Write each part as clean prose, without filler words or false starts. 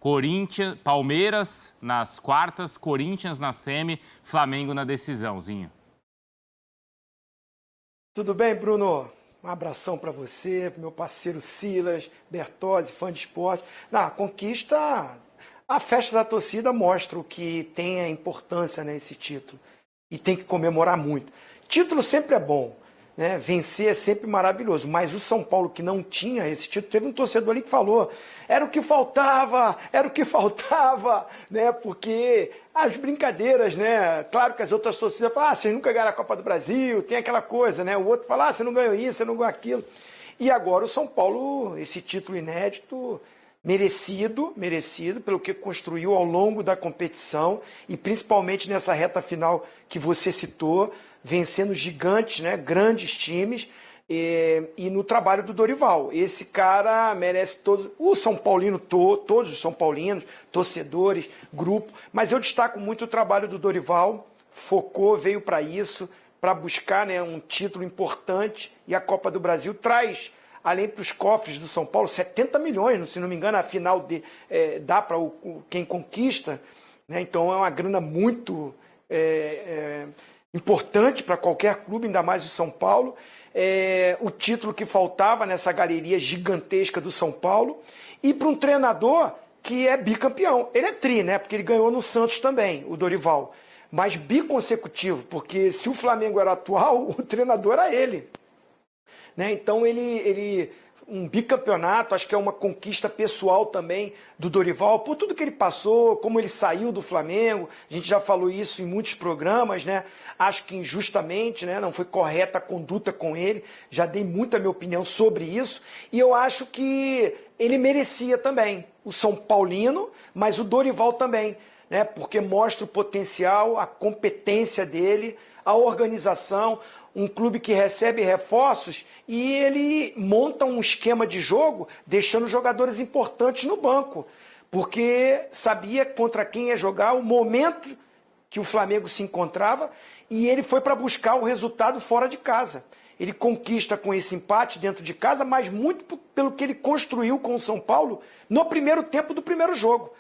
Corinthians, Palmeiras nas quartas, Corinthians na semi, Flamengo na decisãozinho. Tudo bem, Bruno? Um abração para você, pro meu parceiro Silas, Bertozzi, fã de esporte. A conquista, a festa da torcida mostra o que tem a importância nesse título. E tem que comemorar muito. Título sempre é bom, né? Vencer é sempre maravilhoso. Mas o São Paulo, que não tinha esse título, teve um torcedor ali que falou, era o que faltava, né? Porque as brincadeiras, né? Claro que as outras torcidas falam, vocês nunca ganharam a Copa do Brasil, tem aquela coisa, né? O outro fala, você não ganhou isso, você não ganhou aquilo. E agora o São Paulo, esse título inédito, merecido pelo que construiu ao longo da competição e principalmente nessa reta final que você citou, vencendo gigantes, né? Grandes times. E no trabalho do Dorival. Esse cara merece todo... O São Paulino, todos os São Paulinos, torcedores, grupo. Mas eu destaco muito o trabalho do Dorival. Focou, veio para isso, para buscar, né, um título importante. E a Copa do Brasil traz, além para os cofres do São Paulo, 70 milhões, se não me engano, a final dá para quem conquista. Né? Então é uma grana muito importante para qualquer clube, ainda mais o São Paulo. O título que faltava nessa galeria gigantesca do São Paulo, e para um treinador que é bicampeão. Ele é tri, né? Porque ele ganhou no Santos também, o Dorival. Mas biconsecutivo, porque se o Flamengo era atual, o treinador era ele. Né? Então um bicampeonato, acho que é uma conquista pessoal também do Dorival, por tudo que ele passou, como ele saiu do Flamengo, a gente já falou isso em muitos programas, né? Acho que injustamente, né? Não foi correta a conduta com ele, já dei muita minha opinião sobre isso, e eu acho que ele merecia também, o São Paulino, mas o Dorival também, né? Porque mostra o potencial, a competência dele, a organização, um clube que recebe reforços e ele monta um esquema de jogo deixando jogadores importantes no banco, porque sabia contra quem ia jogar, o momento que o Flamengo se encontrava, e ele foi para buscar o resultado fora de casa. Ele conquista com esse empate dentro de casa, mas muito pelo que ele construiu com o São Paulo no primeiro tempo do primeiro jogo.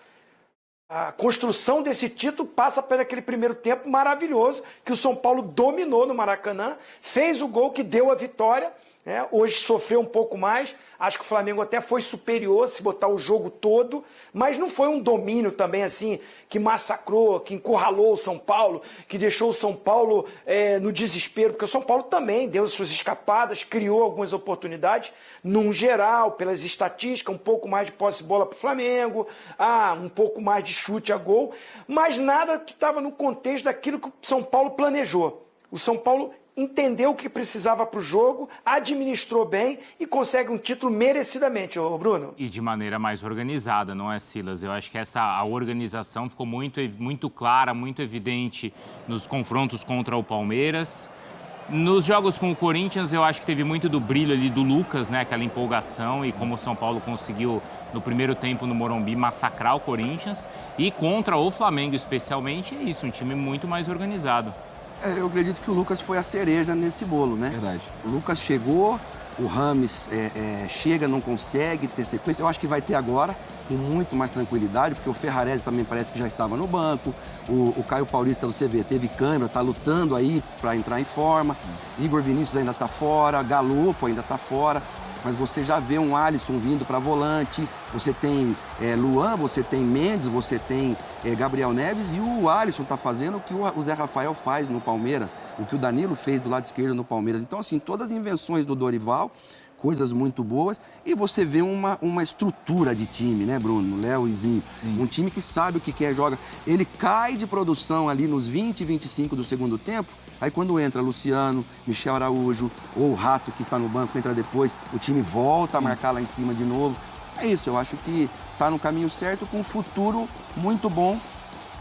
A construção desse título passa por aquele primeiro tempo maravilhoso que o São Paulo dominou no Maracanã, fez o gol que deu a vitória, né? Hoje sofreu um pouco mais, acho que o Flamengo até foi superior se botar o jogo todo, mas não foi um domínio também assim que massacrou, que encurralou o São Paulo, que deixou o São Paulo no desespero, porque o São Paulo também deu suas escapadas, criou algumas oportunidades, num geral, pelas estatísticas, um pouco mais de posse de bola para o Flamengo, um pouco mais de chute a gol, mas nada que estava no contexto daquilo que o São Paulo planejou. O São Paulo entendeu o que precisava para o jogo, administrou bem e consegue um título merecidamente, Bruno. E de maneira mais organizada, não é, Silas? Eu acho que a organização ficou muito clara, muito evidente nos confrontos contra o Palmeiras. Nos jogos com o Corinthians, eu acho que teve muito do brilho ali do Lucas, né? Aquela empolgação, e como o São Paulo conseguiu, no primeiro tempo no Morumbi, massacrar o Corinthians. E contra o Flamengo, especialmente, é isso, um time muito mais organizado. Eu acredito que o Lucas foi a cereja nesse bolo, né? Verdade. O Lucas chegou, o Rames chega, não consegue ter sequência. Eu acho que vai ter agora, com muito mais tranquilidade, porque o Ferrarese também parece que já estava no banco. O Caio Paulista do CV teve câimbra, está lutando aí para entrar em forma. Igor Vinícius ainda está fora, Galopo ainda está fora. Mas você já vê um Alisson vindo para volante, você tem Luan, você tem Mendes, você tem Gabriel Neves, e o Alisson está fazendo o que o Zé Rafael faz no Palmeiras, o que o Danilo fez do lado esquerdo no Palmeiras. Então, assim, todas as invenções do Dorival, coisas muito boas, e você vê uma estrutura de time, né, Bruno, Léo e Zinho? Um time que sabe o que quer, joga. Ele cai de produção ali nos 20, 25 do segundo tempo. Aí quando entra Luciano, Michel Araújo ou o Rato, que está no banco, entra depois, o time volta a marcar lá em cima de novo. É isso, eu acho que está no caminho certo, com um futuro muito bom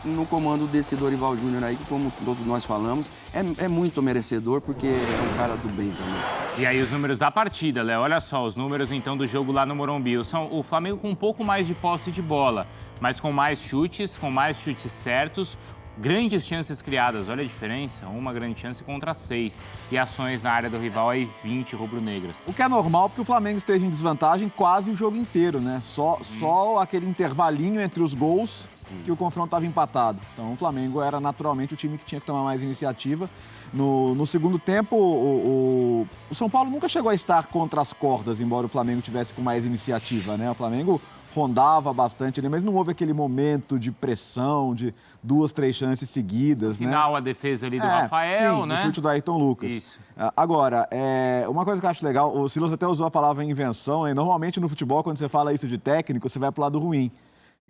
no comando desse Dorival Júnior aí, que, como todos nós falamos, é muito merecedor, porque é um cara do bem também. E aí os números da partida, Léo, olha só, os números então do jogo lá no Morumbi. O Flamengo com um pouco mais de posse de bola, mas com mais chutes certos. Grandes chances criadas, olha a diferença, uma grande chance contra 6. E ações na área do rival aí 20 rubro-negras. O que é normal porque o Flamengo esteja em desvantagem quase o jogo inteiro, né? Só aquele intervalinho entre os gols que o confronto estava empatado. Então o Flamengo era naturalmente o time que tinha que tomar mais iniciativa. No segundo tempo, o São Paulo nunca chegou a estar contra as cordas, embora o Flamengo tivesse com mais iniciativa, né? O Flamengo rondava bastante ali, mas não houve aquele momento de pressão, de 2, 3 chances seguidas, no final, a defesa ali do Rafael, sim, né? O chute do Ayrton Lucas. Isso. Agora, uma coisa que eu acho legal, o Silas até usou a palavra invenção, e normalmente no futebol, quando você fala isso de técnico, você vai pro lado ruim.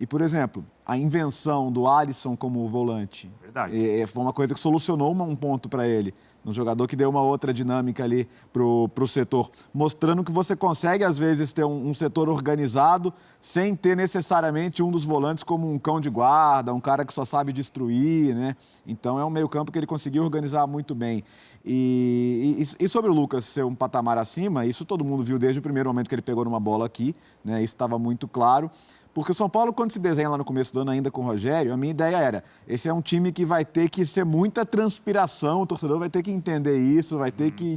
E, por exemplo, a invenção do Alisson como volante. Verdade. Foi uma coisa que solucionou um ponto para ele. Um jogador que deu uma outra dinâmica ali pro setor. Mostrando que você consegue, às vezes, ter um setor organizado sem ter necessariamente um dos volantes como um cão de guarda, um cara que só sabe destruir, né? Então, é um meio-campo que ele conseguiu organizar muito bem. E sobre o Lucas ser um patamar acima, isso todo mundo viu desde o primeiro momento que ele pegou numa bola aqui, né? Isso estava muito claro. Porque o São Paulo, quando se desenha lá no começo do ano ainda com o Rogério, a minha ideia era, esse é um time que vai ter que ser muita transpiração, o torcedor vai ter que entender isso, vai ter que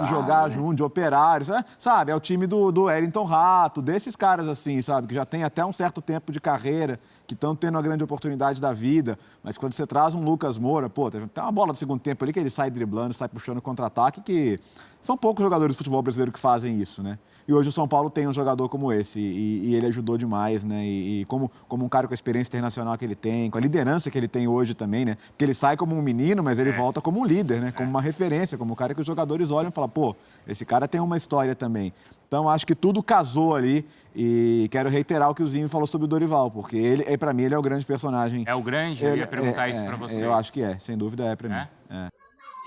jogar né? junto, de operários, sabe? É o time do Wellington Rato, desses caras assim, sabe? Que já tem até um certo tempo de carreira, que estão tendo uma grande oportunidade da vida, mas quando você traz um Lucas Moura, pô, tem uma bola do segundo tempo ali que ele sai driblando, sai puxando contra-ataque, que são poucos jogadores do futebol brasileiro que fazem isso, né? E hoje o São Paulo tem um jogador como esse, e ele ajudou demais, né? E como um cara com a experiência internacional que ele tem, com a liderança que ele tem hoje também, né? Porque ele sai como um menino, mas ele volta como um líder, né? Como uma referência, como um cara que os jogadores olham e falam, pô, esse cara tem uma história também. Então, acho que tudo casou ali e quero reiterar o que o Zinho falou sobre o Dorival, porque ele, para mim, ele é o grande personagem. É o grande? Eu ia perguntar isso pra vocês. Eu acho que sem dúvida é pra mim.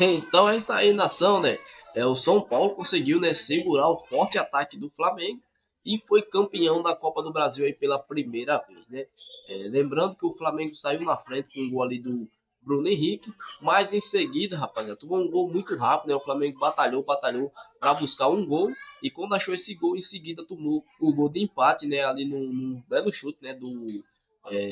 Então é isso aí, nação, né? O São Paulo conseguiu, né, segurar o forte ataque do Flamengo e foi campeão da Copa do Brasil aí pela primeira vez, né? Lembrando que o Flamengo saiu na frente com um gol ali do Bruno Henrique, mas em seguida, rapaziada, tomou um gol muito rápido, né? O Flamengo batalhou para buscar um gol e quando achou esse gol, em seguida tomou o gol de empate, né? Ali num belo chute, né?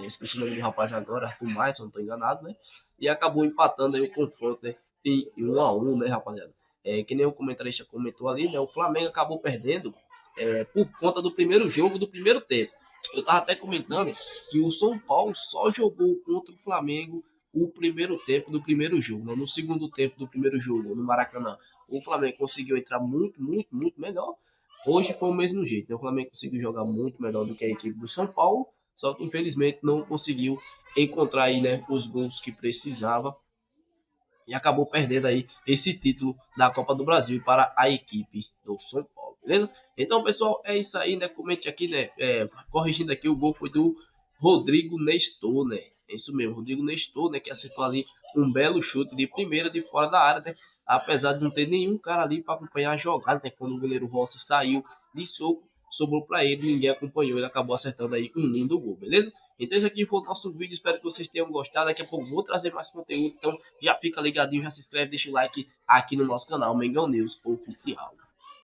Esqueci o nome do rapaz agora, Arthur Maia, se eu não estou enganado, né? E acabou empatando aí o confronto, né? Em 1-1, né, rapaziada? Que nem o comentarista comentou ali, né? O Flamengo acabou perdendo por conta do primeiro jogo, do primeiro tempo. Eu tava até comentando que o São Paulo só jogou contra o Flamengo o primeiro tempo do primeiro jogo, né? No segundo tempo do primeiro jogo, no Maracanã, o Flamengo conseguiu entrar muito, muito, muito melhor. Hoje foi o mesmo jeito, né? O Flamengo conseguiu jogar muito melhor do que a equipe do São Paulo, só que infelizmente não conseguiu encontrar aí, né, os gols que precisava e acabou perdendo aí esse título da Copa do Brasil para a equipe do São Paulo, beleza? Então, pessoal, é isso aí, né? Comente aqui, né? Corrigindo aqui, o gol foi do Rodrigo Nestor, né? É isso mesmo, Rodrigo Nestor, né? Que acertou ali um belo chute de primeira de fora da área, né? Apesar de não ter nenhum cara ali para acompanhar a jogada, né? Quando o goleiro Rossi saiu de soco, sobrou para ele, ninguém acompanhou, ele acabou acertando aí um lindo gol, beleza? Então esse aqui foi o nosso vídeo, espero que vocês tenham gostado, daqui a pouco vou trazer mais conteúdo, então já fica ligadinho, já se inscreve, deixa o like aqui no nosso canal Mengão News Oficial.